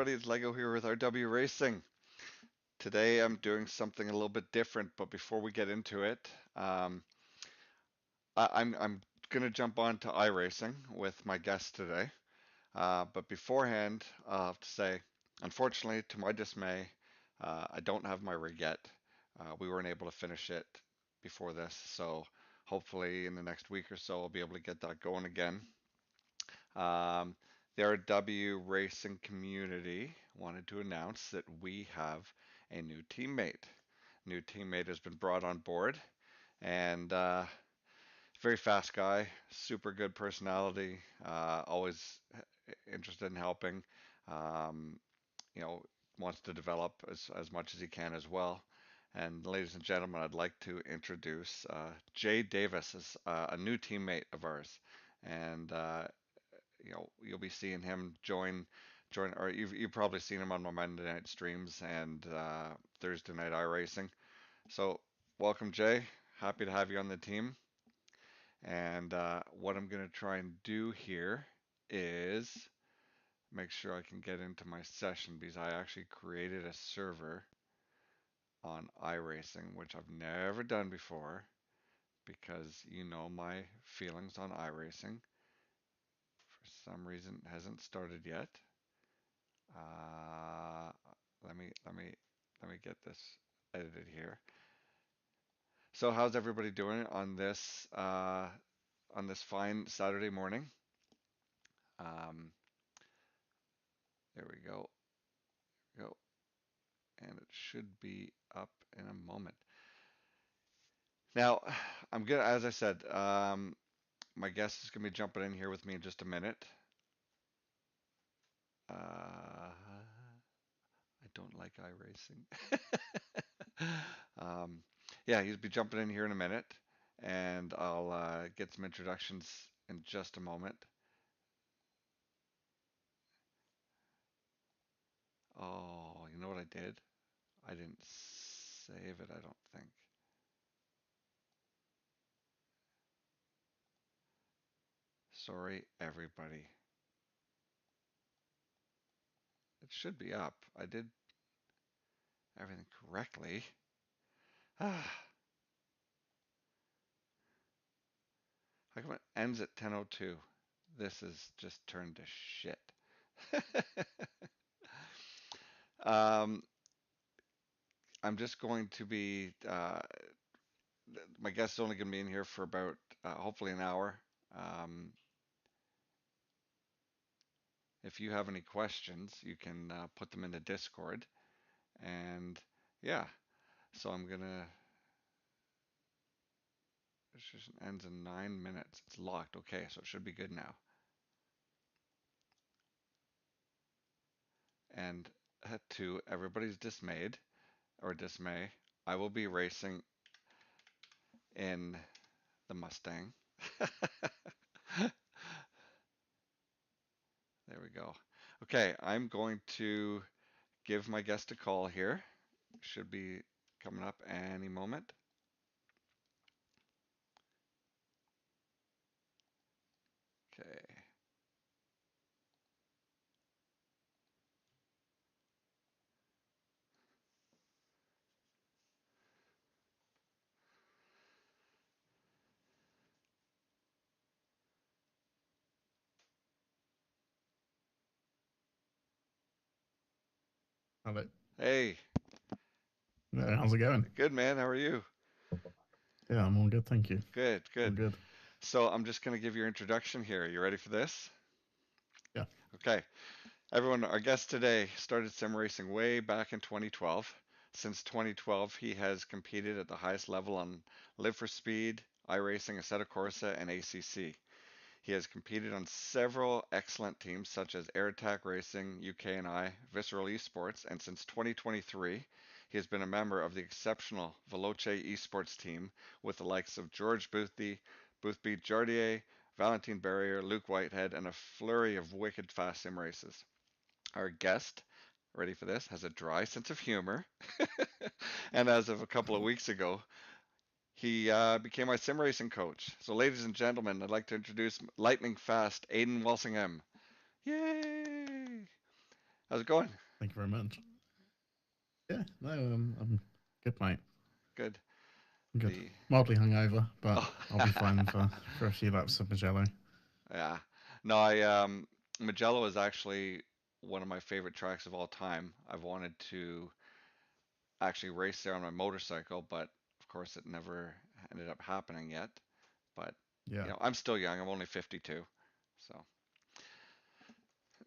everybody. It's Lego here with RW Racing. Today I'm doing something a little bit different, but before we get into it, I'm gonna jump on to iRacing with my guest today. But beforehand, I'll have to say, unfortunately, to my dismay, I don't have my rig yet. We weren't able to finish it before this, so hopefully in the next week or so I'll be able to get that going again. Um, the RW racing community wanted to announce that we have a new teammate. New teammate has been brought on board, and very fast guy, super good personality, always interested in helping. Um, you know, wants to develop as much as he can as well. And ladies and gentlemen, I'd like to introduce Jay Davis as a new teammate of ours. And you'll be seeing him join, or you've probably seen him on my Monday night streams and Thursday night iRacing. So welcome, Jay. Happy to have you on the team. And what I'm going to try and do here is make sure I can get into my session because I actually created a server on iRacing, which I've never done before because you know my feelings on iRacing. For some reason, it hasn't started yet. Uh, let me let me let me get this edited here. So how's everybody doing on this fine Saturday morning? Um, there we go. Go, and it should be up in a moment. Now, I'm good. As I said, my guest is going to be jumping in here with me in just a minute. I don't like iRacing. um, yeah, he'll be jumping in here in a minute, and I'll get some introductions in just a moment. Oh, you know what I did? I didn't save it, I don't think. Sorry, everybody. It should be up. I did everything correctly. Ah, how come it ends at 10:02? This is just turned to shit. um, I'm just going to be, my guest is only going to be in here for about, hopefully an hour. Um, if you have any questions, you can put them in the Discord. And yeah, so I'm gonna, it just ends in 9 minutes. It's locked. Okay, so it should be good now. And to everybody's dismayed or dismay, I will be racing in the Mustang. There we go. Okay, I'm going to give my guest a call here. Should be coming up any moment. Okay. Hello. Hey, How's it going? good man. How are you? Yeah, I'm all good, thank you. Good, All good. good. So I'm just going to give your introduction here. You ready for this? Yeah. Okay. Everyone, our guest today started sim racing way back in 2012. Since 2012, he has competed at the highest level on Live for Speed, iRacing, Assetto Corsa, and ACC. He has competed on several excellent teams such as Air Attack Racing, UK&I, Visceral Esports, and since 2023, he has been a member of the exceptional Veloce Esports team with the likes of George Boothby Jardier, Valentine Barrier, Luke Whitehead, and a flurry of wicked fast sim races. Our guest, ready for this, has a dry sense of humor, and as of a couple of weeks ago, he became my sim racing coach. So, ladies and gentlemen, I'd like to introduce lightning fast AIDAN Walsingham. Yay! How's it going? Thank you very much. Yeah, no, I'm good, mate. Good. I'm good. The Mildly hungover, but oh, I'll be fine for a few laps of Magello. yeah. No, I Magello is actually one of my favorite tracks of all time. I've wanted to actually race there on my motorcycle, but of course it never ended up happening yet. But Yeah, I'm still young. I'm only 52. So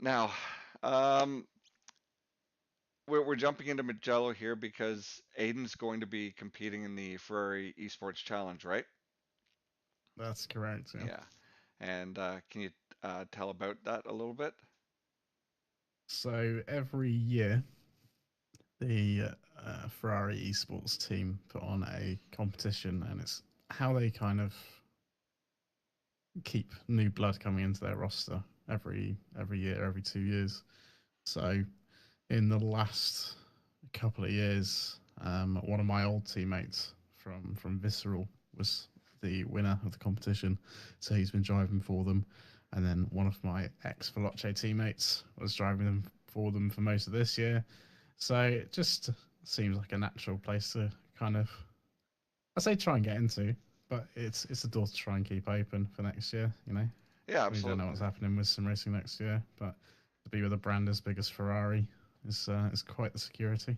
now, um, we're jumping into Magello here because Aiden's going to be competing in the Ferrari Esports Challenge, right? that's correct. Yeah. Yeah. And can you tell about that a little bit? So every year, the Ferrari Esports team put on a competition, and it's how they kind of keep new blood coming into their roster every year, every 2 years. So in the last couple of years, one of my old teammates from Visceral was the winner of the competition, so he's been driving for them. And then one of my ex Veloce teammates was driving them for them for most of this year. So it just seems like a natural place to kind of, I say, try and get into, but it's a door to try and keep open for next year. Yeah, We don't know absolutely. what's happening with sim racing next year, but to be with a brand as big as Ferrari is quite the security.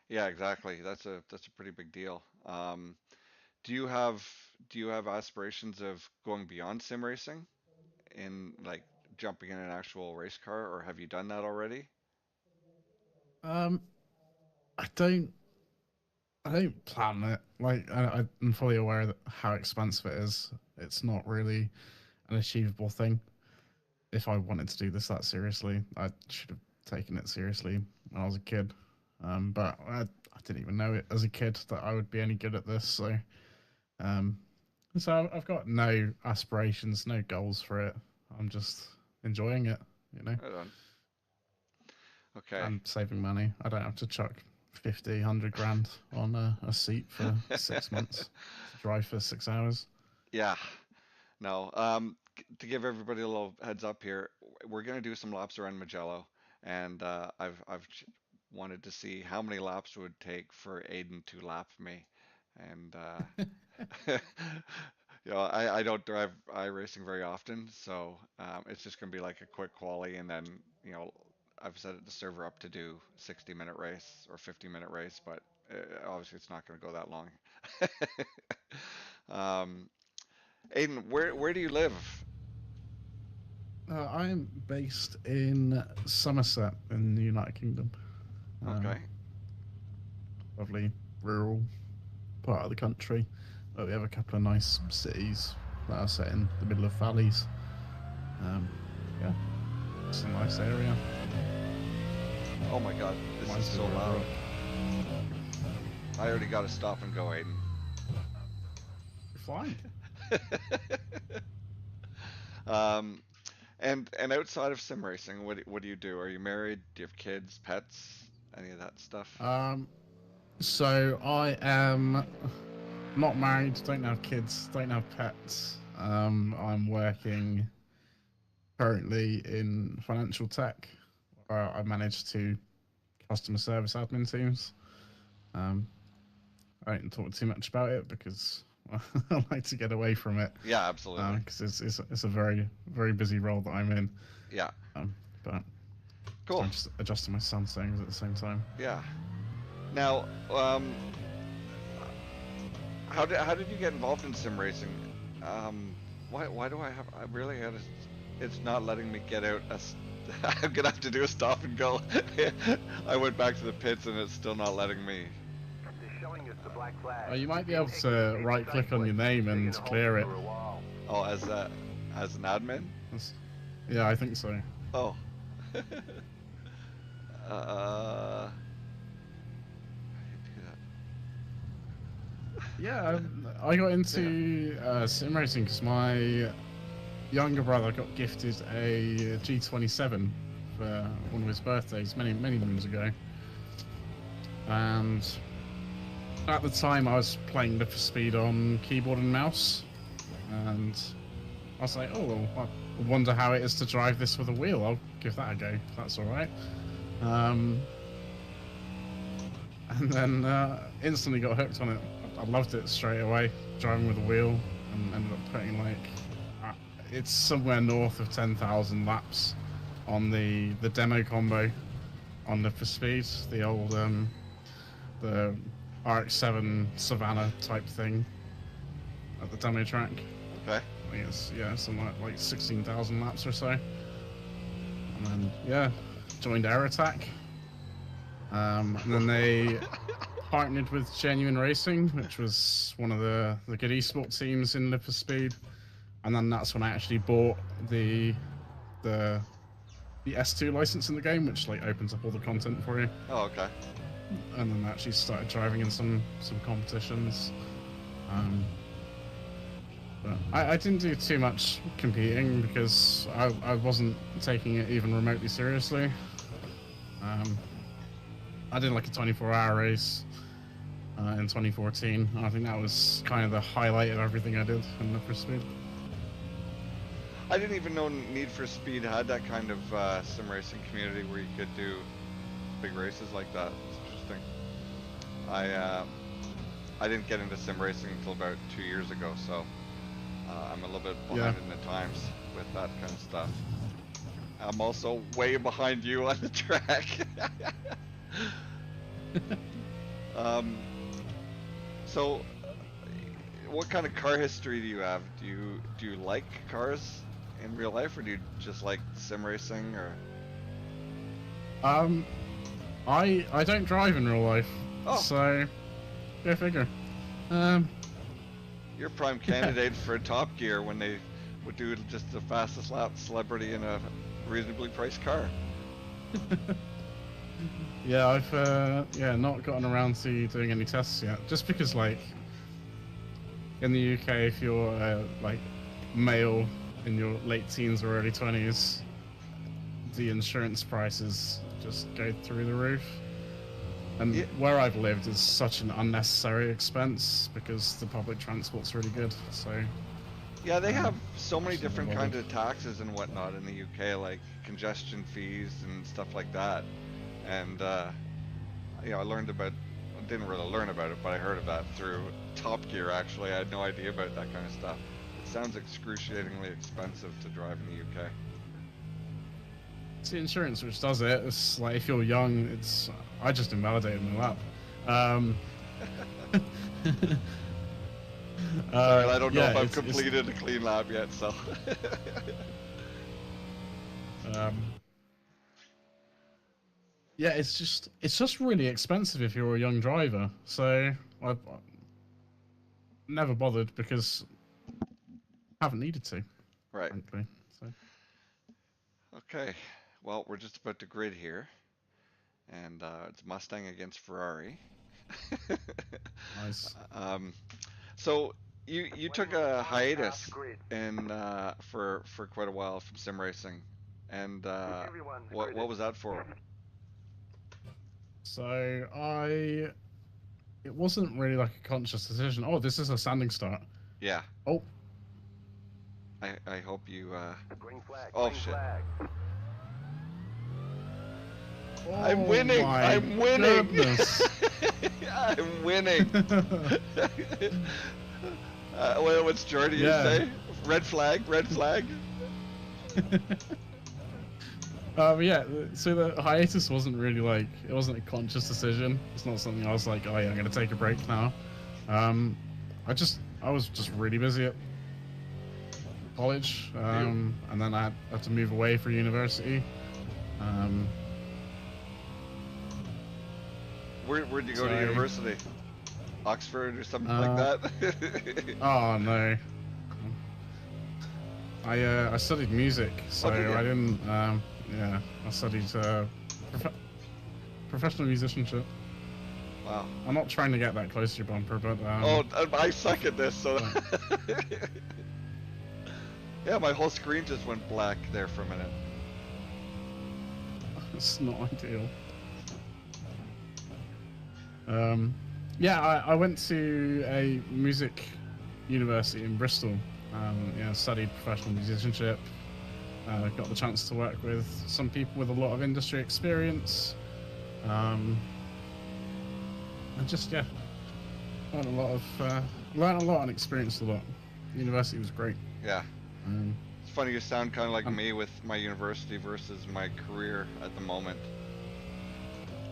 Yeah, exactly. That's a pretty big deal. Do you have do you have aspirations of going beyond sim racing in like jumping in an actual race car, or have you done that already? Um, I don't I don't plan it. Like I'm fully aware that how expensive it is. It's not really an achievable thing. If I wanted to do this that seriously, I should have taken it seriously when I was a kid. But I didn't even know it as a kid that I would be any good at this. Um, so I've got no aspirations, no goals for it. I'm just enjoying it, you know. Right on. Okay. I'm saving money. I don't have to chuck 50, 100 grand on a seat for 6 months to drive for 6 hours. Yeah. No. To give everybody a little heads up here, we're gonna do some laps around Magello, and I've wanted to see how many laps it would take for Aiden to lap me, and I don't drive iRacing very often, so it's just gonna be like a quick quali, and then I've set the server up to do 60-minute race or 50-minute race, but obviously it's not gonna go that long. Um, Aiden, where do you live? I'm based in Somerset in the United Kingdom. Um, Okay. Lovely rural part of the country. But we have a couple of nice cities that are set in the middle of valleys. Um, yeah, it's a nice area. Oh my God, this is Reminds me so of where I grew loud. up. I already got to stop and go, Aiden. You're fine. Um, and outside of sim racing, what do you do? Are you married? Do you have kids, pets, any of that stuff? So I am not married, don't have kids, don't have pets. I'm working currently in financial tech. Where I manage two customer service admin teams. Um, I don't talk too much about it because I like to get away from it Yeah, absolutely. because it's a very busy role that I'm in. Yeah, But so cool. I'm just adjusting my son's things at the same time. Yeah. Now, how did you get involved in sim racing? Why do I really had it's not letting me get out I'm gonna have to do a stop and go. I went back to the pits and it's still not letting me. You might be able to right click on your name and clear it. Oh, as an admin? That's, yeah, I think so. Oh. How do you do Yeah, I got that? Yeah. into sim racing because my younger brother got gifted a G27 for one of his birthdays many moons ago, and at the time I was playing Need for Speed on keyboard and mouse, and I was like, oh, well, I wonder how it is to drive this with a wheel. I'll give that a go. If that's all right. Um, and then instantly got hooked on it. I loved it straight away, driving with a wheel, and ended up putting like it's somewhere north of 10,000 laps on the demo combo on the for speed, the old the RX-7 Savannah type thing at the demo track. Okay. I think it's something like 16,000 laps or so. And then joined Air Attack. And then they partnered with Genuine Racing, which was one of the good esports teams in Live for Speed. And then that's when I actually bought the S2 license in the game, which like opens up all the content for you. Oh, okay. And then actually started driving in some competitions. But I didn't do too much competing because I wasn't taking it even remotely seriously. I did like a 24-hour race in 2014. I think that was kind of the highlight of everything I did in Need for Speed. I didn't even know Need for Speed had that kind of sim racing community where you could do big races like that. It's interesting. I didn't get into sim racing until about 2 years ago, so I'm a little bit behind in the times with that kind of stuff. I'm also way behind you on the track. So, what kind of car history do you have? Do you like cars in real life, or do you just like sim racing, or? I don't drive in real life, so go figure. You're a prime candidate for Top Gear when they would do just the fastest lap celebrity in a reasonably priced car. Yeah, I've not gotten around to doing any tests yet, just because like in the UK, if you're like male in your late teens or early 20s, the insurance prices just go through the roof. And where I've lived is such an unnecessary expense because the public transport's really good. So yeah, they have so many different kinds of taxes and whatnot in the UK, like congestion fees and stuff like that. And I learned about, didn't really learn about it, but I heard of that through Top Gear. Actually, I had no idea about that kind of stuff. It sounds excruciatingly expensive to drive in the UK. It's the insurance which does it. It's like if you're young, I just invalidated my lap. Sorry, I don't know if I've completed a clean lap yet, so. Yeah, it's just really expensive if you're a young driver. So I've never bothered because I haven't needed to. Right. Frankly. So. Okay. Well, we're just about to grid here, and it's Mustang against Ferrari. Nice. So you took a hiatus in for quite a while from sim racing, and what was that for? So it wasn't really like a conscious decision. Oh, this is a standing start. Yeah. Oh. I hope you. Green flag. Oh green shit. Flag. Oh, I'm winning! I'm winning! I'm winning! What's Jordy say? Red flag, red flag? Yeah, so the hiatus wasn't really like, it wasn't a conscious decision. It's not something I was like, oh yeah, I'm gonna take a break now. I was just really busy at college, and then I had to move away for university. Where'd you go to university? Oxford or something like that? Oh no. I studied music, so I didn't. I studied professional musicianship. Wow. I'm not trying to get that close to your bumper, but I suck at this, so. Yeah, my whole screen just went black there for a minute. It's not ideal. I went to a music university in Bristol. Studied professional musicianship. Got the chance to work with some people with a lot of industry experience. And just, yeah, learned a lot and experienced a lot. The university was great. Yeah. Um, It's funny, you sound kind of like um, me with my university versus my career at the moment.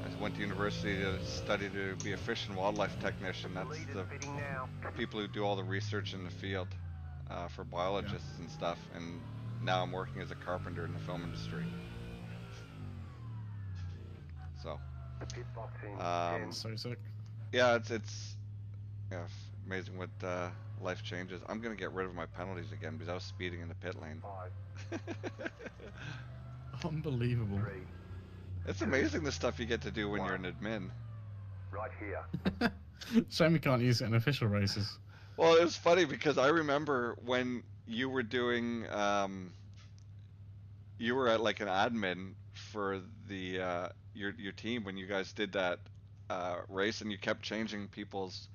I went to university to study to be a fish and wildlife technician. That's the people who do all the research in the field for yeah. biologists and stuff. And now I'm working as a carpenter in the film industry. So, um, So sick. yeah, it's yeah, amazing what life changes. I'm gonna get rid of my penalties again because I was speeding in the pit lane. Unbelievable. It's amazing the stuff you get to do when you're an admin. Shame we can't use it in official races. Well, it was funny because I remember when you were at like an admin for the your team when you guys did that race and you kept changing people's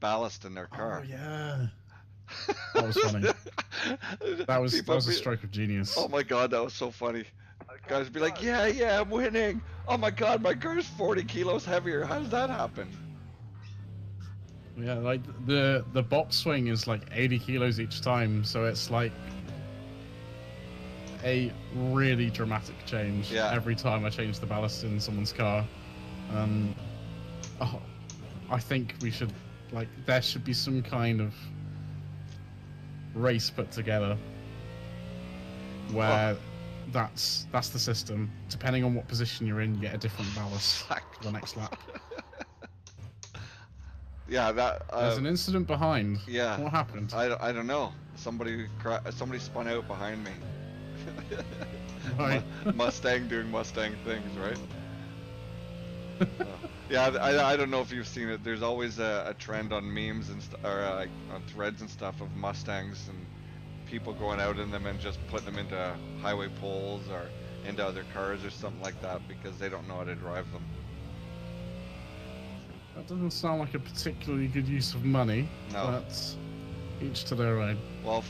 ballast in their Oh car. yeah, that was funny. That was People a be, stroke of genius. oh my god, that was so funny. Guys be like, yeah, yeah, I'm winning. Oh my god, my car's 40 kilos heavier. How does that happen? Yeah, like the box swing is like 80 kilos each time, so it's like a really dramatic change every time I change the ballast in someone's car. Oh, I think we should, like, there should be some kind of race put together where that's the system. Depending on what position you're in, you get a different ballast for the next lap. Yeah, that. There's an incident behind. Yeah. What happened? I don't know. Somebody spun out behind me. Right. Mustang doing Mustang things, right? Yeah, I don't know if you've seen it. There's always a trend on memes and or on threads and stuff of Mustangs and people going out in them and just putting them into highway poles or into other cars or something like that because they don't know how to drive them. That doesn't sound like a particularly good use of money. No. But each to their own. Well,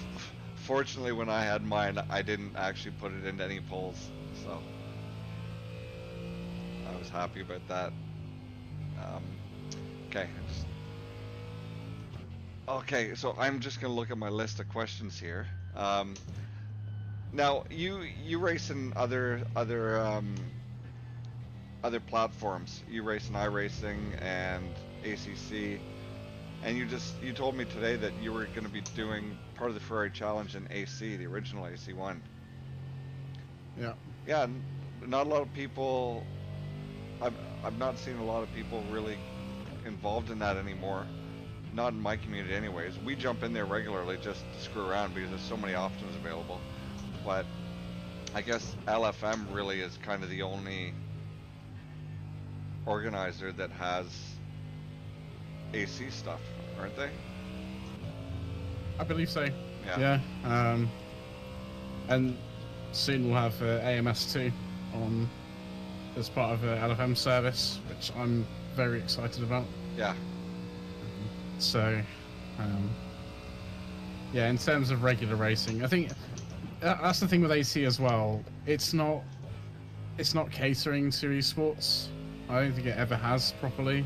fortunately, when I had mine, I didn't actually put it into any poles, so I was happy about that. Okay. Okay, so I'm just gonna look at my list of questions here. Now, you race in other platforms. You race in iRacing and ACC, and you told me today that you were going to be doing part of the Ferrari Challenge in AC, the original AC1. Yeah. Yeah, not a lot of people. I've not seen a lot of people really involved in that anymore. Not in my community, anyways. We jump in there regularly just to screw around because there's so many options available. But I guess LFM really is kind of the only organizer that has AC stuff, aren't they? I believe so. Yeah. Yeah. And soon we'll have AMS2 on as part of LFM service, which I'm very excited about. Yeah. So, yeah, in terms of regular racing, I think that's the thing with AC as well. It's not catering to esports. I don't think it ever has properly.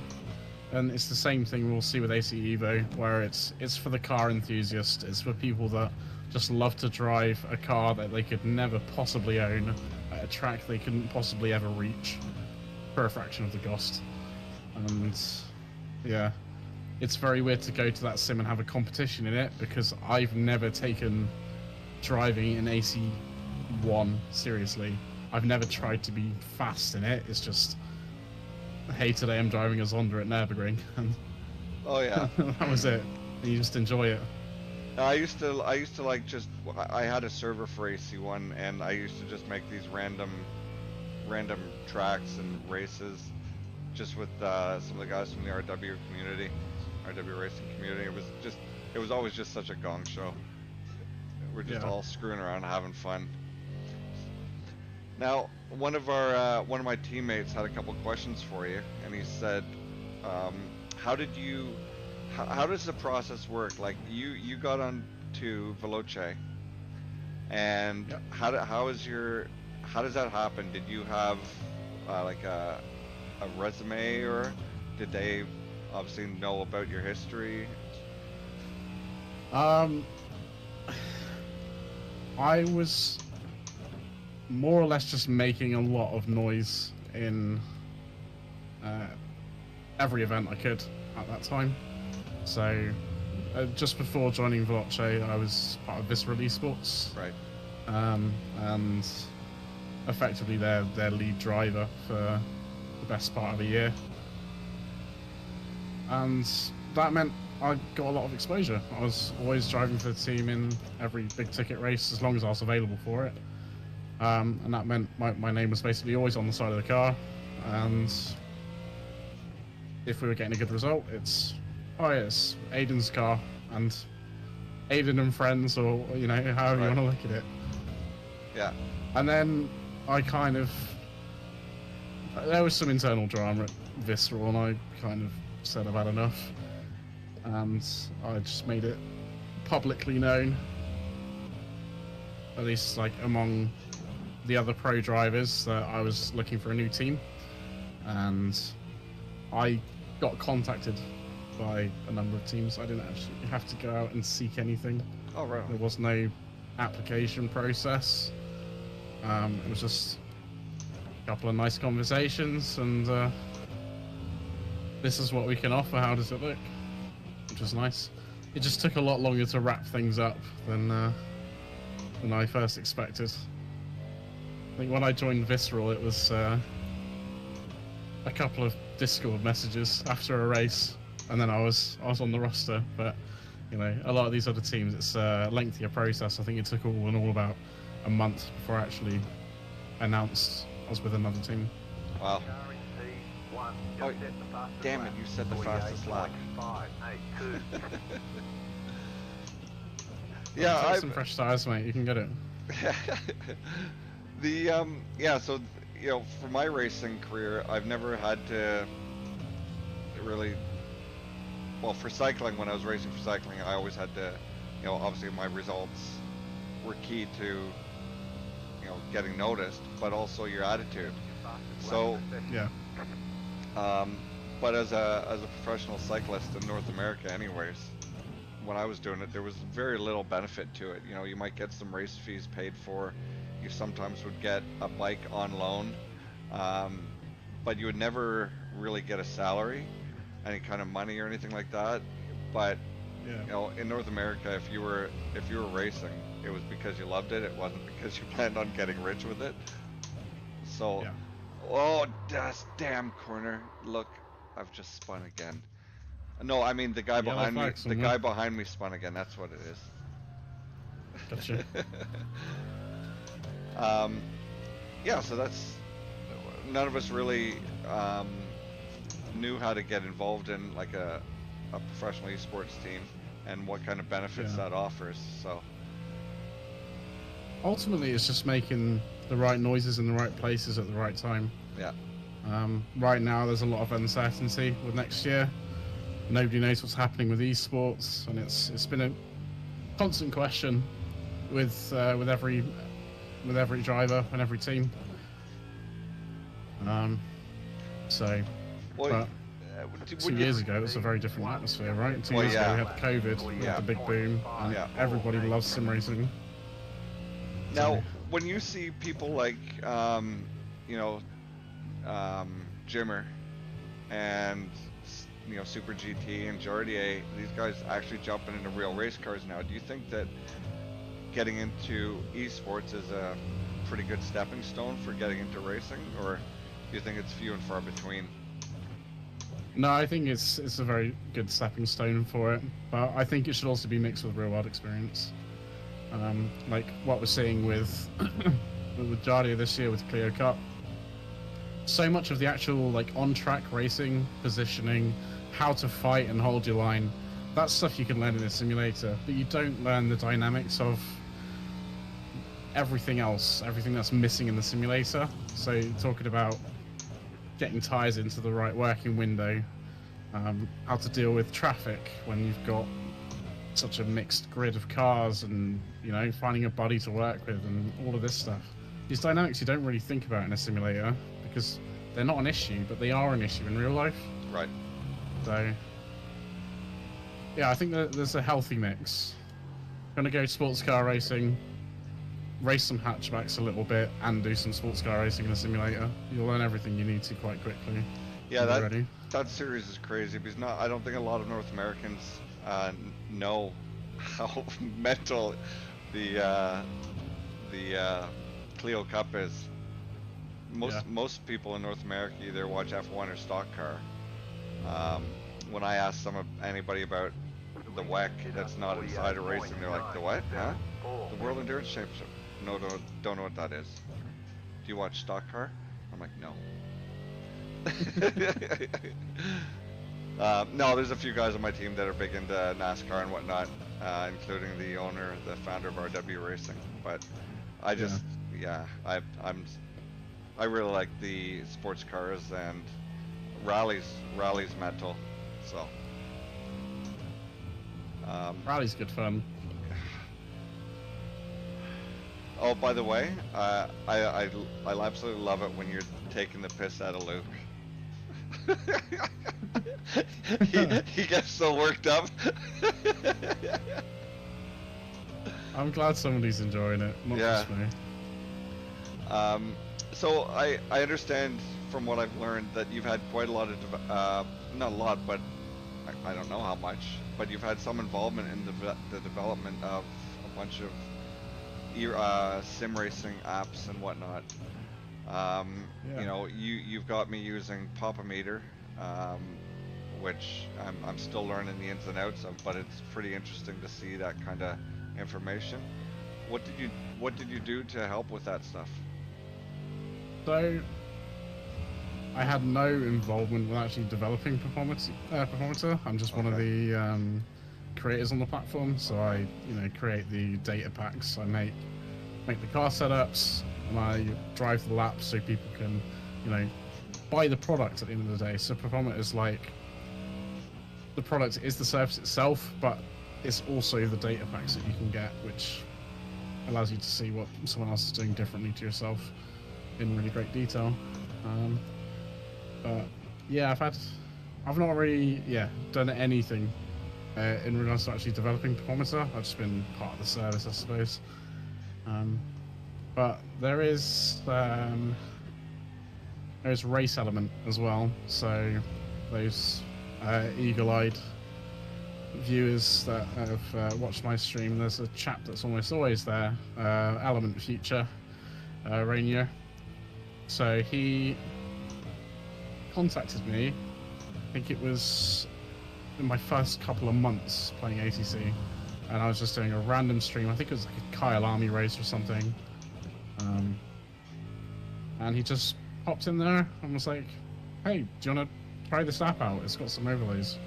And it's the same thing we'll see with AC Evo, where it's for the car enthusiast. It's for people that just love to drive a car that they could never possibly own at a track they couldn't possibly ever reach for a fraction of the cost. And yeah, it's very weird to go to that sim and have a competition in it because I've never taken driving in AC1 seriously. I've never tried to be fast in it. It's just, hey, today I'm driving a Zonda at Nürburgring, and oh yeah, that was it. And you just enjoy it. I used to like I had a server for AC1 and I used to just make these random tracks and races just with some of the guys from the RW racing community. It was always just such a gong show. We're just all screwing around, having fun. Now, one of my teammates had a couple questions for you, and he said, how does the process work? Like you got on to Veloce, And Yep. how does that happen? Did you have like a resume, or did they obviously know about your history? Um, I was more or less just making a lot of noise in uh, every event I could at that time. So just before joining Veloce, I was part of Veloce E-Sports, Right. and effectively their lead driver for the best part of a year. And that meant I got a lot of exposure. I was always driving for the team in every big ticket race as long as I was available for it. And that meant my name was basically always on the side of the car. And if we were getting a good result, it's Aidan's car and Aidan and friends, or however you Right. want to look at it. Yeah. And then I kind of there was some internal drama at Visceral, and I kind of said I've had enough, and I just made it publicly known, at least like among the other pro drivers, that I was looking for a new team, and I got contacted by a number of teams. I didn't actually have to go out and seek anything. Oh, right. There was no application process. It was just a couple of nice conversations, and this is what we can offer. How does it look? Which was nice. It just took a lot longer to wrap things up than I first expected. I think when I joined Visceral, it was a couple of Discord messages after a race, and then I was on the roster. But a lot of these other teams, it's a lengthier process. I think it took all in all about a month before I actually announced I was with another team. Wow. Oh, damn it! You said the fastest lap. Yeah, Take some fresh tires, mate. You can get it. Yeah, so for my racing career, I've never had to really, well, for cycling, when I was racing for cycling, I always had to, obviously my results were key to getting noticed, but also your attitude. So Yeah. but as a professional cyclist in North America anyways, when I was doing it, there was very little benefit to it. You might get some race fees paid for. You sometimes would get a bike on loan, but you would never really get a salary, any kind of money or anything like that. But Yeah. in North America, if you were racing, it was because you loved it. It wasn't because you planned on getting rich with it. So, Yeah. oh, das damn corner! Look, I've just spun again. No, I mean the guy Yellow behind me. flag The somewhere. guy behind me spun again. That's what it Gotcha. is. um, yeah. So that's none of us really knew how to get involved in like a professional esports team and what kind of benefits Yeah. that offers. So Ultimately, it's just making the right noises in the right places at the right time. yeah, Right now, there's a lot of uncertainty with next year. Nobody knows what's happening with esports, and it's been a constant question with every driver and every team. So, well, but 2 years ago, it was a very different atmosphere, right? 2 years ago, we had COVID, we had the big boom, and Yeah. everybody loves sim racing. Now, when you see people like, Jimmer and, Super GT and Jordier, these guys actually jumping into real race cars now, do you think that getting into esports is a pretty good stepping stone for getting into racing, or do you think it's few and far between? No, I think it's a very good stepping stone for it, but I think it should also be mixed with real world experience. Like what we're seeing with with Jardia this year with Clio Cup. So much of the actual like on-track racing, positioning, how to fight and hold your line, that's stuff you can learn in a simulator, but you don't learn the dynamics of everything else, everything that's missing in the simulator. So talking about getting tires into the right working window, how to deal with traffic when you've got such a mixed grid of cars, and finding a buddy to work with, and all of this stuff. These dynamics you don't really think about in a simulator because they're not an issue, but they are an issue in real life. Right. So, yeah, I think that there's a healthy mix. Gonna go sports car racing, race some hatchbacks a little bit, and do some sports car racing in a simulator. You'll learn everything you need to quite quickly. Yeah, that series is crazy because I don't think a lot of North Americans know how mental the Clio Cup is. Most people in North America either watch F1 or stock car. When I ask anybody about the WEC that's not inside of racing, they're like, the what? Huh? The World Endurance Championship? No, don't know what that is. Do you watch stock car? I'm like, no. No, there's a few guys on my team that are big into NASCAR and whatnot, including the founder of RW Racing. But I just, I really like the sports cars, and rallies mental. So rally's good fun. Oh, by the way, I absolutely love it when you're taking the piss out of Luke. he gets so worked up. I'm glad somebody's enjoying it, not just me. So I understand from what I've learned that you've had quite a lot of, not a lot, but I don't know how much, but you've had some involvement in the development of a bunch of sim racing apps and whatnot. You've got me using Pop-O-Meter, which I'm still learning the ins and outs of, but it's pretty interesting to see that kind of information. What did you do to help with that stuff? So I had no involvement with actually developing Performator. I'm just one of the creators on the platform, so I create the data packs. I make the car setups, and I drive the laps so people can buy the product at the end of the day. So Performator is like, the product is the service itself, but it's also the data packs that you can get, which allows you to see what someone else is doing differently to yourself in really great detail. But yeah, I've not really done anything in regards to actually developing Performator. I've just been part of the service, I suppose. But there's race element as well. So those eagle-eyed viewers that have watched my stream, there's a chap that's almost always there, Element Future, Rainier. So he contacted me, I think it was in my first couple of months playing ATC, and I was just doing a random stream. I think it was like a Kyle Army race or something, and he just popped in there and was like, hey, do you want to try this app out? It's got some overlays.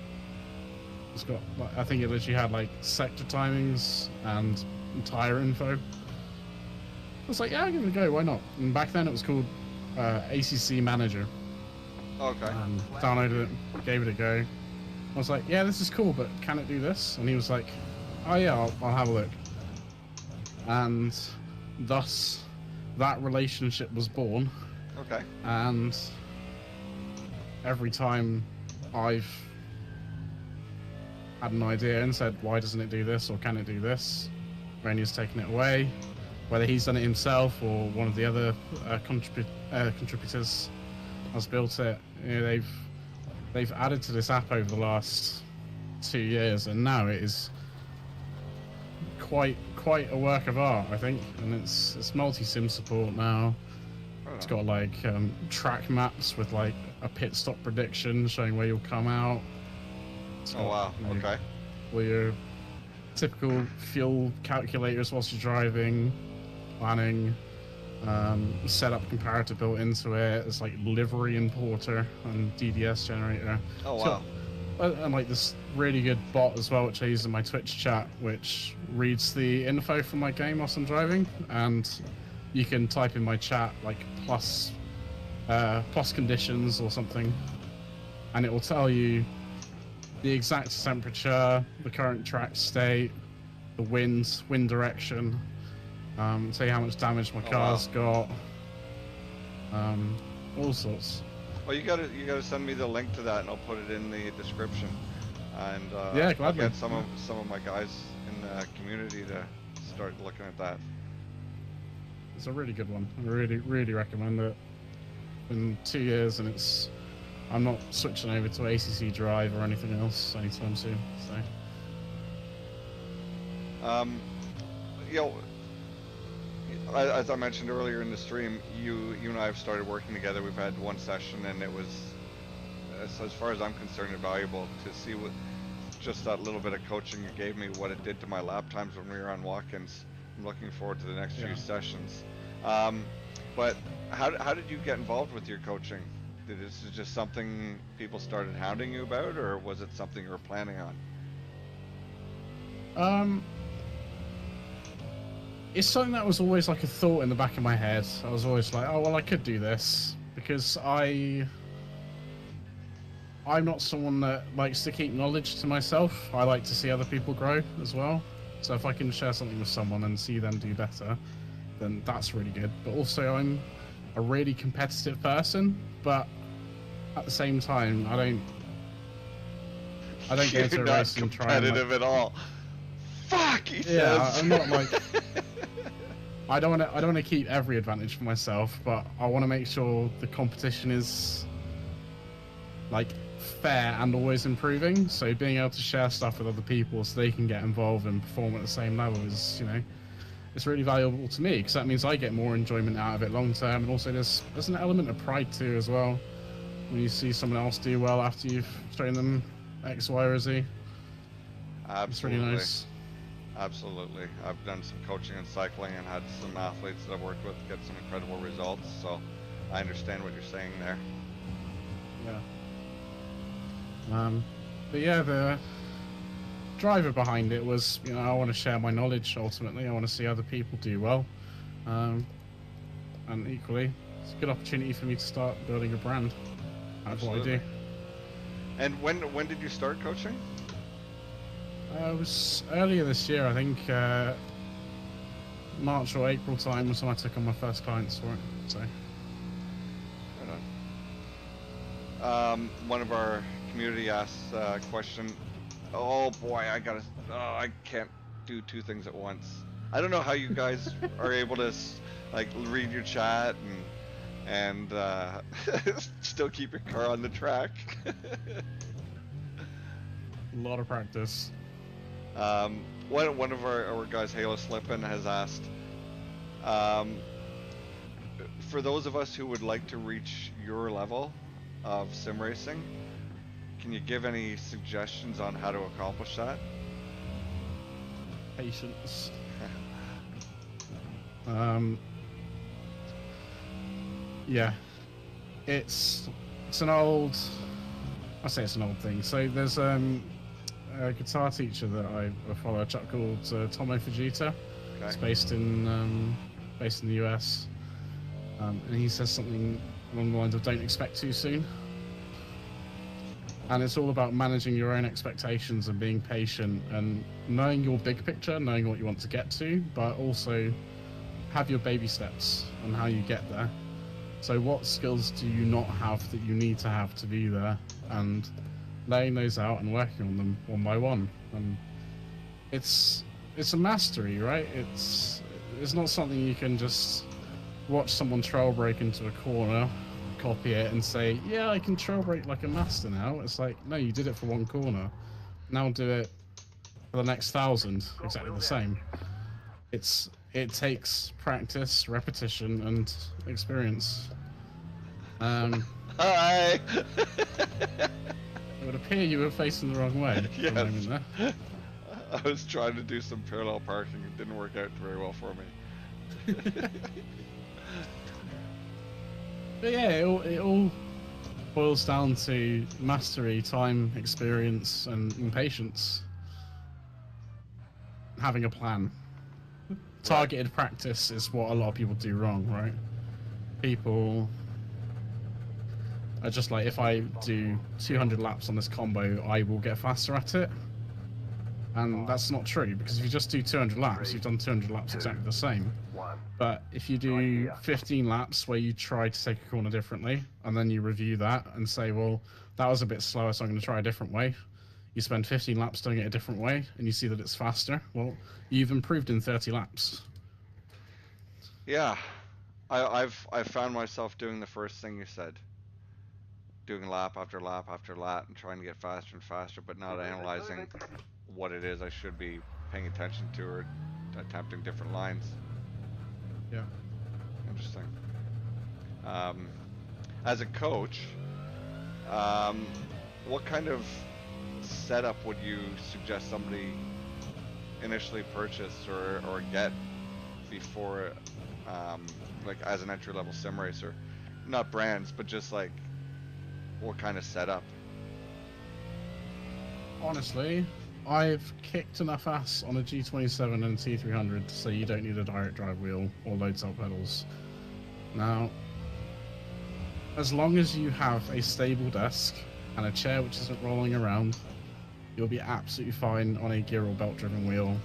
It's got, I think it literally had like sector timings and tire info. I was like, yeah, I'll give it a go, why not? And back then it was called ACC Manager. Okay. And downloaded it, gave it a go. I was like, yeah, this is cool, but can it do this? And he was like, oh yeah, I'll have a look. And thus, that relationship was born. Okay. And every time I've had an idea and said, why doesn't it do this, or can it do this, Rainier's taken it away. Whether he's done it himself or one of the other contributors has built it. They've added to this app over the last 2 years, and now it is quite a work of art, I think. And it's multi-sim support now. It's got like track maps with like a pit stop prediction showing where you'll come out. Oh wow! Okay. Well, your typical fuel calculators whilst you're driving, planning, setup comparator built into it. It's like livery importer and DDS generator. Oh wow! And like this really good bot as well, which I use in my Twitch chat, which reads the info from my game whilst I'm driving, and you can type in my chat like plus conditions or something, and it will tell you the exact temperature, the current track state, the wind direction, say how much damage my Oh wow. car's got, all sorts. Well, you gotta send me the link to that, and I'll put it in the description, and Yeah, I'll gladly. get some of my guys in the community to start looking at that. It's a really good one. I really, really recommend it. In 2 years, and I'm not switching over to ACC Drive or anything else anytime soon. So, You know, as I mentioned earlier in the stream, you and I have started working together. We've had one session, and it was, as far as I'm concerned, invaluable to see what just that little bit of coaching you gave me, what it did to my lap times when we were on walk-ins. I'm looking forward to the next few sessions. But how did you get involved with your coaching? Did this is just something people started hounding you about, or was it something you were planning on? It's something that was always like a thought in the back of my head. I was always like, oh well, I could do this because I'm not someone that likes to keep knowledge to myself. I like to see other people grow as well. So if I can share something with someone and see them do better, then that's really good. But also, I'm a really competitive person, but at the same time, I don't go into a race and try and competitive at all. Fuck, he yeah, says. I'm not like. I don't want to keep every advantage for myself, but I want to make sure the competition is like fair and always improving. So being able to share stuff with other people so they can get involved and perform at the same level is, it's really valuable to me because that means I get more enjoyment out of it long term. And also there's an element of pride too as well when you see someone else do well after you've shown them X, Y, or Z. Absolutely. It's really nice. Absolutely. I've done some coaching in cycling and had some athletes that I've worked with get some incredible results. So I understand what you're saying there. Yeah. But yeah, the driver behind it was, I want to share my knowledge ultimately. I want to see other people do well. And equally, it's a good opportunity for me to start building a brand. That's what I do. And when did you start coaching? It was earlier this year, I think. March or April time was when I took on my first clients for it. So. Right on. One of our community asked a question. Oh boy, I can't do two things at once. I don't know how you guys are able to like read your chat and still keep your car on the track. A lot of practice. One of our guys, Halo Slippin, has asked, for those of us who would like to reach your level of sim racing, can you give any suggestions on how to accomplish that? Patience. Yeah, it's an old. I say it's an old thing. So there's a guitar teacher that I follow, a chap called Tomo Fujita. Okay. It's based in the US, and he says something along the lines of "Don't expect too soon." And it's all about managing your own expectations and being patient and knowing your big picture, knowing what you want to get to, but also have your baby steps on how you get there. So what skills do you not have that you need to have to be there, and laying those out and working on them one by one. And it's a mastery, right? It's not something you can just watch someone trail break into a corner, copy it and say, yeah, I can trail break like a master now. It's like, no, you did it for one corner. Now do it for the next 1,000, exactly the same. It takes practice, repetition, and experience. Hi! It would appear you were facing the wrong way. Yes. I was trying to do some parallel parking. It didn't work out very well for me. But yeah, it all boils down to mastery, time, experience, and patience. Having a plan. Targeted practice is what a lot of people do wrong, right? People Just like if I do 200 laps on this combo, I will get faster at it. And that's not true, because if you just do 200 laps, you've done 200 laps exactly the same. But if you do 15 laps where you try to take a corner differently, and then you review that and say, well, that was a bit slower, so I'm going to try a different way. You spend 15 laps doing it a different way, and you see that it's faster. Well, you've improved in 30 laps. Yeah, I've found myself doing the first thing you said, doing lap after lap after lap and trying to get faster and faster, but not analyzing what it is I should be paying attention to or attempting different lines. Yeah. Interesting. As a coach, um, what kind of setup would you suggest somebody initially purchase or get before, like as an entry-level sim racer? Not brands, but just like what kind of setup? Honestly, I've kicked enough ass on a G27 and a T300 so you don't need a direct drive wheel or load cell pedals. Now, as long as you have a stable desk and a chair which isn't rolling around, you'll be absolutely fine on a gear or belt driven wheel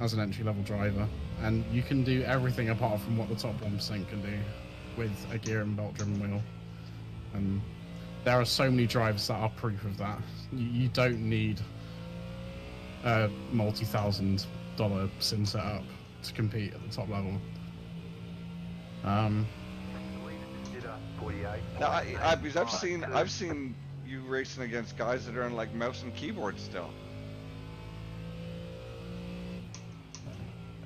as an entry-level driver. And you can do everything apart from what the top 1% can do with a gear and belt driven wheel. And there are so many drivers that are proof of that. You don't need a multi-$1,000 sim setup to compete at the top level. Now, because I've seen you racing against guys that are on like mouse and keyboard still.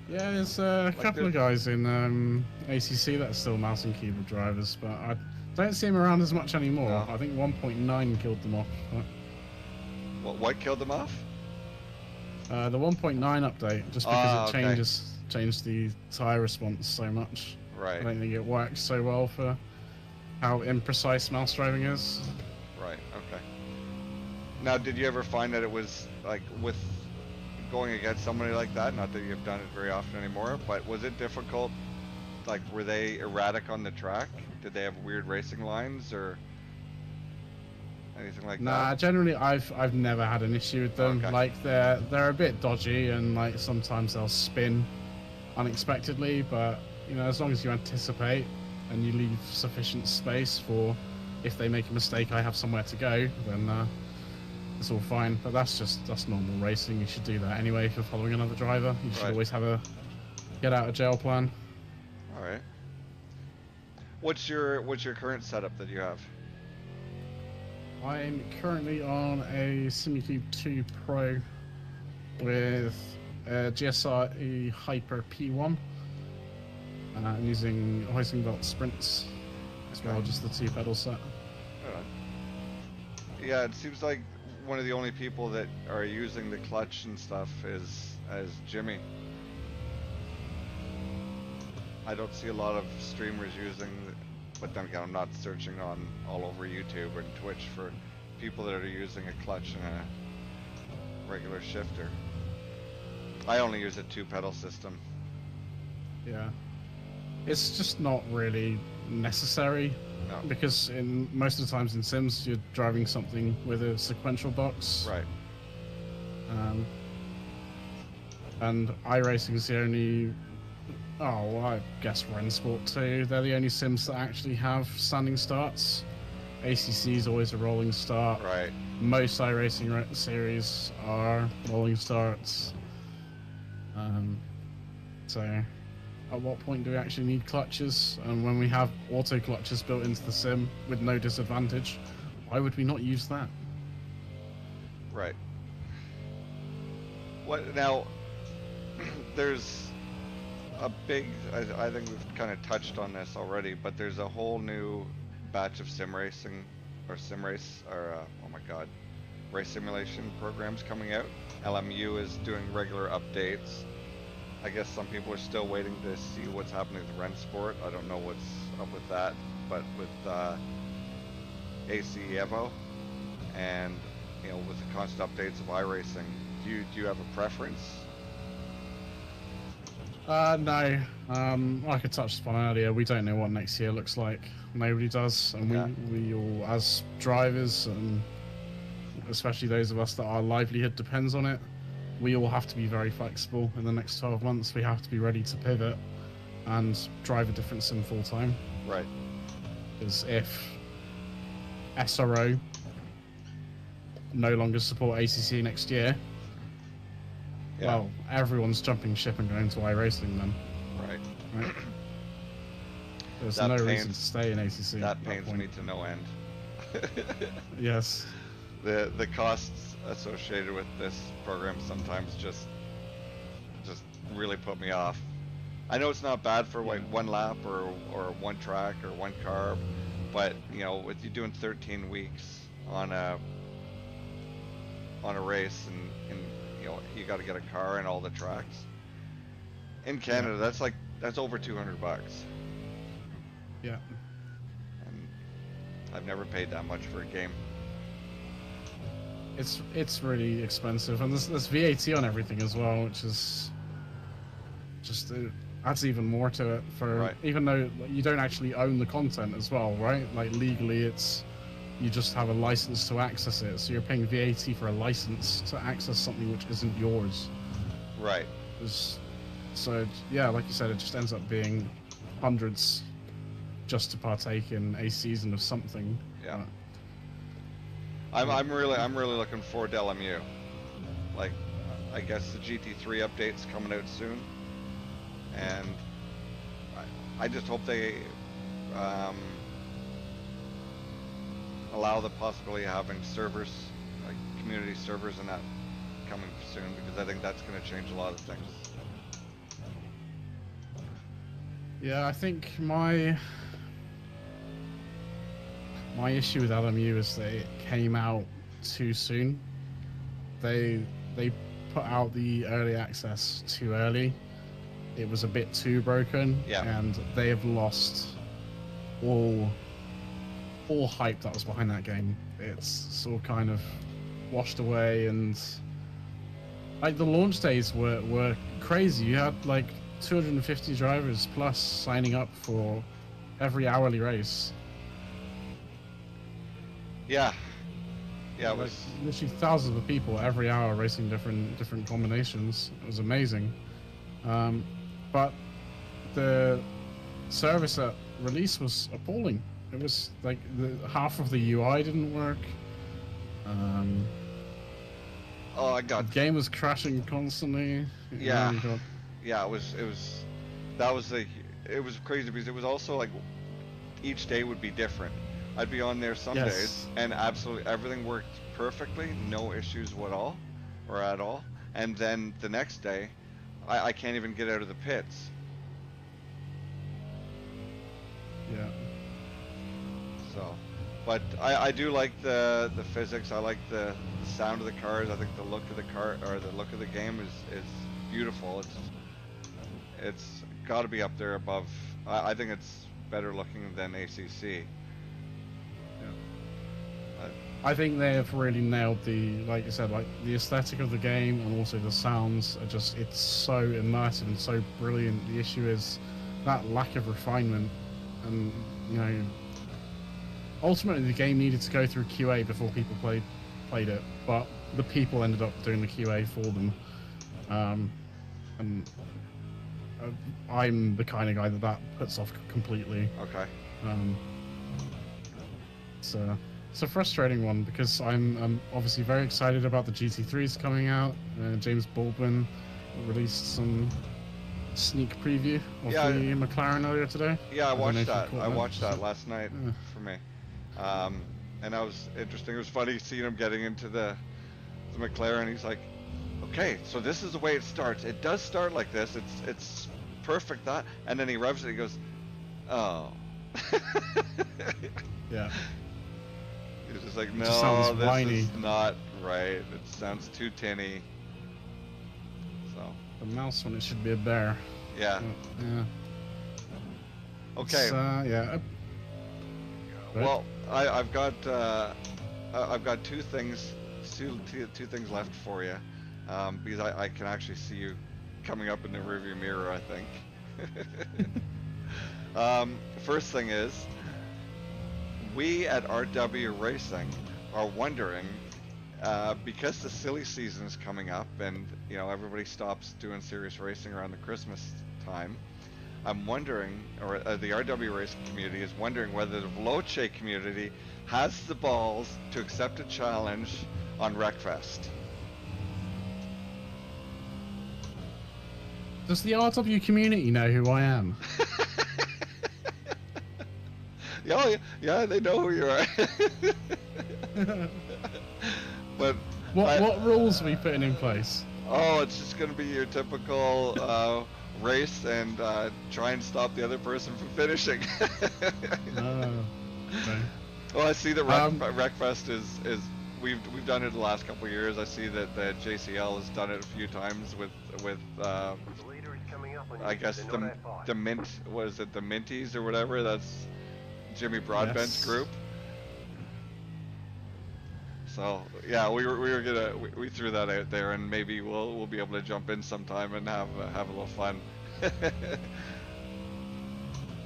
Yeah, there's a couple of guys in ACC that are still mouse and keyboard drivers, but I don't see them around as much anymore. No. I think 1.9 killed them off. What killed them off? The 1.9 update, just because it changed the tire response so much. Right. I don't think it works so well for how imprecise mouse driving is. Right. Okay. Now, did you ever find that it was like with going against somebody like that? Not that you've done it very often anymore, but was it difficult? Like, were they erratic on the track? Did they have weird racing lines or anything like that? Nah, generally I've never had an issue with them. Okay. Like they're a bit dodgy and like sometimes they'll spin unexpectedly, but you know, as long as you anticipate and you leave sufficient space for if they make a mistake, I have somewhere to go, then it's all fine. But that's normal racing. You should do that anyway if you're following another driver. You should always have a get out of jail plan. All right. What's your current setup that you have? I'm currently on a SimuCube 2 Pro with a GSR Hyper P1. I'm using hoisting belt sprints as well, just the 2-pedal set. Yeah, it seems like one of the only people that are using the clutch and stuff is Jimmy. I don't see a lot of streamers using, but then again, I'm not searching on all over YouTube and Twitch for people that are using a clutch and a regular shifter. I only use a 2-pedal system. Yeah. It's just not really necessary. No. Because in most of the times in Sims, you're driving something with a sequential box. Right. And iRacing is the only... Oh, well, I guess Rensport too. They're the only Sims that actually have standing starts. ACC is always a rolling start. Right. Most iRacing series are rolling starts. So, at what point do we actually need clutches? And when we have auto clutches built into the sim with no disadvantage, why would we not use that? Right. What now? There's a big, I think we've kind of touched on this already, but there's a whole new batch of sim racing or oh my god, race simulation programs coming out. LMU is doing regular updates. I guess some people are still waiting to see what's happening with Rensport. I don't know what's up with that, but with AC Evo and with the constant updates of iRacing, do you have a preference? No. Like I touched upon earlier, we don't know what next year looks like. Nobody does, and Okay. we all, as drivers, and especially those of us that our livelihood depends on it, we all have to be very flexible in the next 12 months. We have to be ready to pivot and drive a different sim full time. Right. Because if SRO no longer support ACC next year, Yeah. well, everyone's jumping ship and going to iRacing then. Right. Right? There's That no pains reason to stay in ACC. that at pains point. me to no end. Yes. The costs associated with this program sometimes just really put me off. I know it's not bad for like one lap or one track or one carb, but you know, with you doing 13 weeks on a race, and you know, you got to get a car and all the tracks in Canada, that's over $200, Yeah. and I've never paid that much for a game. It's really expensive, and there's VAT on everything as well, which is just adds even more to it. For Right. even though you don't actually own the content as well, right? Like legally, it's you just have a license to access it, so you're paying VAT for a license to access something which isn't yours. Right. So yeah, like you said, it just ends up being hundreds just to partake in a season of something. Yeah. I'm really looking forward to LMU. Like, I guess the GT3 update's coming out soon, and I just hope they allow the possibility of having servers, like community servers, and that coming soon, because I think that's going to change a lot of things. Yeah, I think my issue with LMU is that it came out too soon. They put out the early access too early. It was a bit too broken, Yeah. and they have lost all hype that was behind that game. It's sort of kind of washed away, and like the launch days were crazy. You had like 250 drivers plus signing up for every hourly race. Yeah. Yeah, it Like was. literally thousands of people every hour racing different combinations. It was amazing. But the service at release was appalling. It was like half of the UI didn't work. Oh, I The got. game was crashing constantly. Yeah. You got- Yeah, it was. It was crazy because it was also like each day would be different. I'd be on there some Yes. days and absolutely everything worked perfectly, no issues at all, And then the next day, I can't even get out of the pits. Yeah. So, but I do like the physics. I like the sound of the cars. I think the look of the car, or the look of the game, is beautiful. It's got to be up there above. I think it's better looking than ACC. I think they have really nailed like you said, like the aesthetic of the game, and also the sounds are just, it's so immersive and so brilliant. The issue is that lack of refinement, and you know, ultimately the game needed to go through QA before people played it, but the people ended up doing the QA for them. And I'm the kind of guy that puts off completely. Okay. It's a frustrating one because I'm obviously very excited about the GT3s coming out. James Baldwin released some sneak preview of the McLaren earlier today. Yeah, I watched that. I watched that last night for me, and that was interesting. It was funny seeing him getting into the McLaren. He's like, okay, so this is the way it starts. It does start like this. It's perfect that, and then he revs it. He goes, oh. Yeah. He's just like, It no, just sounds this whiny. is not right. It sounds too tinny. So. The mouse when it should be a bear. Yeah. Yeah. Okay. Yeah. Well, I've got two things left for you, because I can actually see you coming up in the rearview mirror, I think. First thing is, we at RW Racing are wondering, because the silly season is coming up and everybody stops doing serious racing around the Christmas time. I'm wondering, or the RW Racing community is wondering whether the Veloce community has the balls to accept a challenge on Wreckfest. Does the RW community know who I am? Yeah, they know who you are. But what rules are we putting in place? Oh, it's just going to be your typical race and try and stop the other person from finishing. Okay. Well, I see that Wreckfest is we've done it the last couple of years. I see that the JCL has done it a few times with I guess the Mint, was it the Minties or whatever? That's Jimmy Broadbent's group. So yeah, we threw that out there, and maybe we'll be able to jump in sometime and have a little fun.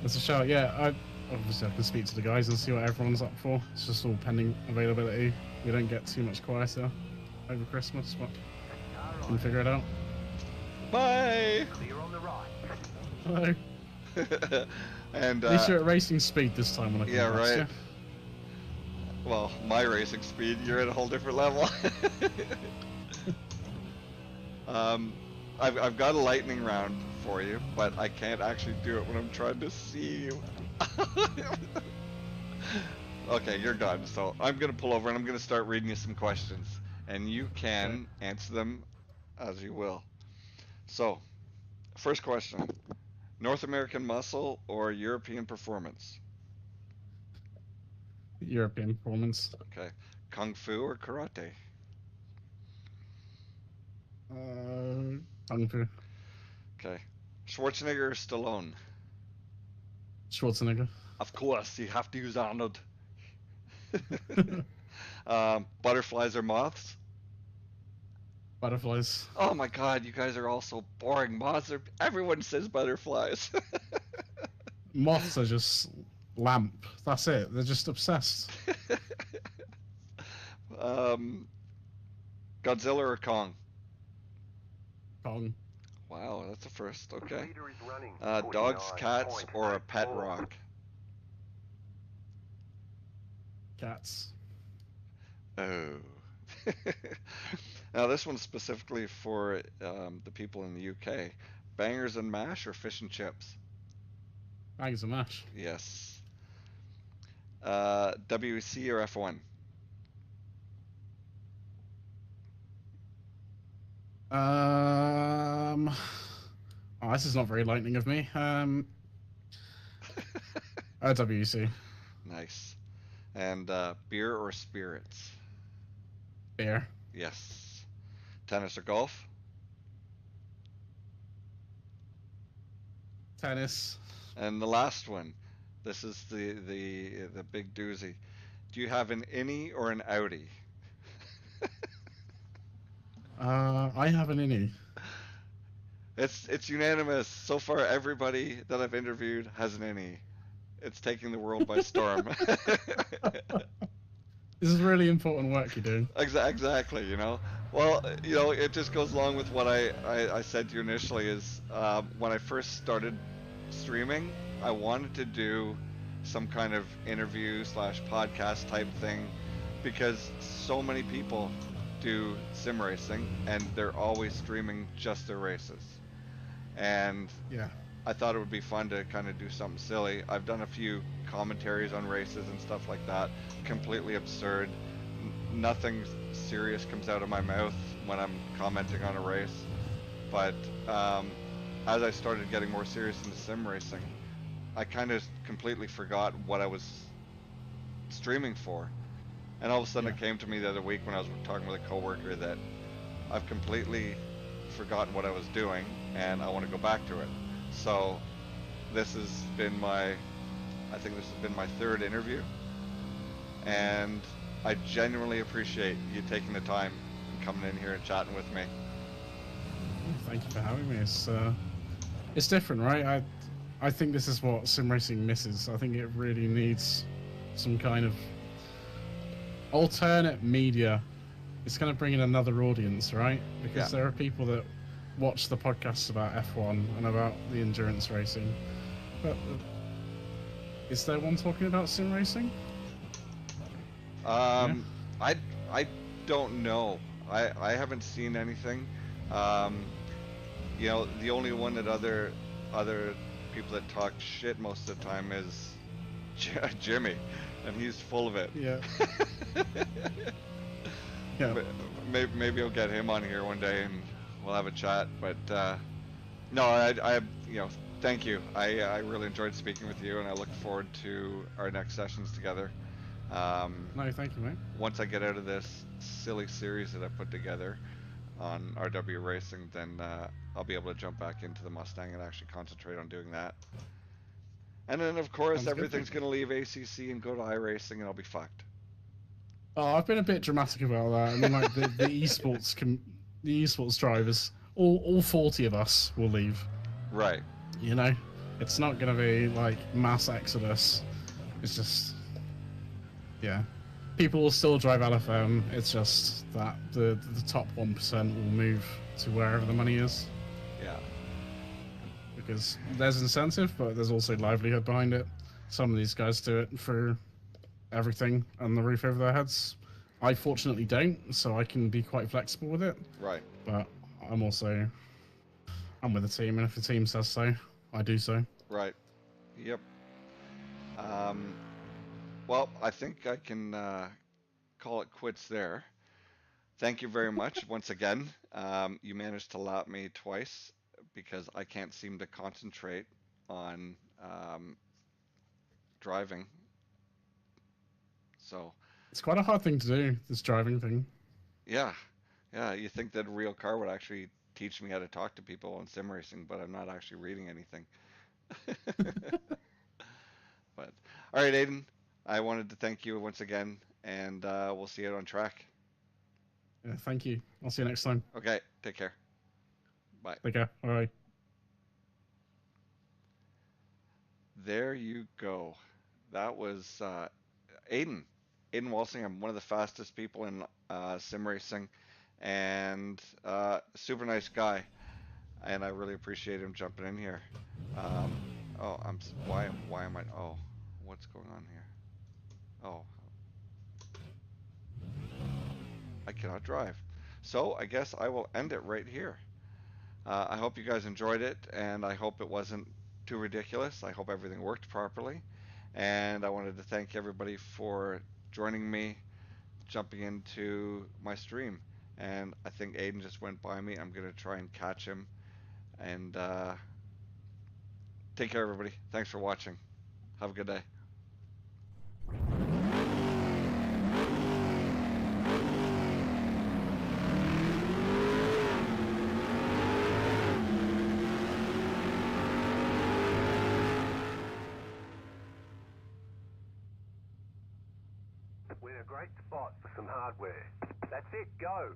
That's a shout. Yeah, obviously I can speak to the guys and see what everyone's up for. It's just all pending availability. We don't get too much quieter over Christmas, but we can figure it out. Bye. Hello. And at least you're at racing speed this time when I come past right. You. Well, my racing speed, you're at a whole different level. I've got a lightning round for you, but I can't actually do it when I'm trying to see you. Okay, you're done. So I'm gonna pull over and I'm gonna start reading you some questions, and you can answer them as you will. So, first question: North American muscle or European performance? European performance. Okay. Kung Fu or karate? Kung Fu. Okay. Schwarzenegger or Stallone? Schwarzenegger. Of course, you have to use Arnold. Butterflies or moths? Butterflies. Oh my god, you guys are all so boring. Moths are... Everyone says butterflies. Moths are just lamp. That's it. They're just obsessed. Godzilla or Kong? Kong. Wow, that's a first. Okay. Dogs, cats, or a pet rock? Cats. Oh. Now this one's specifically for the people in the UK. Bangers and mash or fish and chips? Bangers and mash. Yes. WEC or F1? Oh, this is not very lightning of me. WEC. Nice. And beer or spirits? Beer. Yes. Tennis or golf? Tennis. And the last one. This is the big doozy. Do you have an innie or an outie? I have an innie. It's unanimous. So far, everybody that I've interviewed has an innie. It's taking the world by storm. This is really important work you're doing. Exactly, you know. Well, you know, it just goes along with what I said to you initially is when I first started streaming, I wanted to do some kind of interview / podcast type thing because so many people do sim racing and they're always streaming just their races. And yeah, I thought it would be fun to kind of do something silly. I've done a few commentaries on races and stuff like that. Completely absurd. Nothing serious comes out of my mouth when I'm commenting on a race. But as I started getting more serious into sim racing, I kind of completely forgot what I was streaming for. And all of a sudden it came to me the other week when I was talking with a coworker that I've completely forgotten what I was doing and I want to go back to it. So this has been I think this has been my third interview, and I genuinely appreciate you taking the time and coming in here and chatting with me. Thank you for having me. It's different, right? I think this is what sim racing misses. I think it really needs some kind of alternate media. It's going to bring in another audience, right? Because there are people that watch the podcasts about F1 and about the endurance racing, but is there one talking about sim racing? Yeah. I don't know. I haven't seen anything. Um, the only one that other people that talk shit most of the time is Jimmy, and he's full of it. Yeah. Yeah. Maybe I'll get him on here one day and we'll have a chat. But no, thank you. I really enjoyed speaking with you, and I look forward to our next sessions together. No, thank you, mate. Once I get out of this silly series that I put together on RW Racing, then I'll be able to jump back into the Mustang and actually concentrate on doing that. And then, of course, Sounds good, mate. everything's going to leave ACC and go to iRacing, and I'll be fucked. Oh, I've been a bit dramatic about that. I mean, like the esports drivers, all 40 of us will leave. Right. You know, it's not going to be like mass exodus. It's just, yeah, people will still drive LFM. It's just that the top 1% will move to wherever the money is. Yeah. Because there's incentive, but there's also livelihood behind it. Some of these guys do it for everything and the roof over their heads. I fortunately don't, so I can be quite flexible with it. Right. But I'm with the team, and if the team says so, I do so. Right. Yep. Well, I think I can call it quits there. Thank you very much once again. You managed to lap me twice because I can't seem to concentrate on driving. So, It's quite a hard thing to do, this driving thing. yeah, yeah. You think that a real car would actually teach me how to talk to people on sim racing, but I'm not actually reading anything. But all right, Aiden, I wanted to thank you once again, and we'll see you on track. Yeah, thank you. I'll see you next time. Okay, take care. Bye. Take care. All right. There you go. That was Aiden. Aiden Walsingham, one of the fastest people in sim racing, and super nice guy. And I really appreciate him jumping in here. Um, oh, why am I? Oh, what's going on here? Oh, I cannot drive. So I guess I will end it right here. I hope you guys enjoyed it, and I hope it wasn't too ridiculous. I hope everything worked properly. And I wanted to thank everybody for joining me, jumping into my stream. And I think Aiden just went by me. I'm going to try and catch him. And take care, everybody. Thanks for watching. Have a good day. We're in a great spot for some hardware. That's it, go!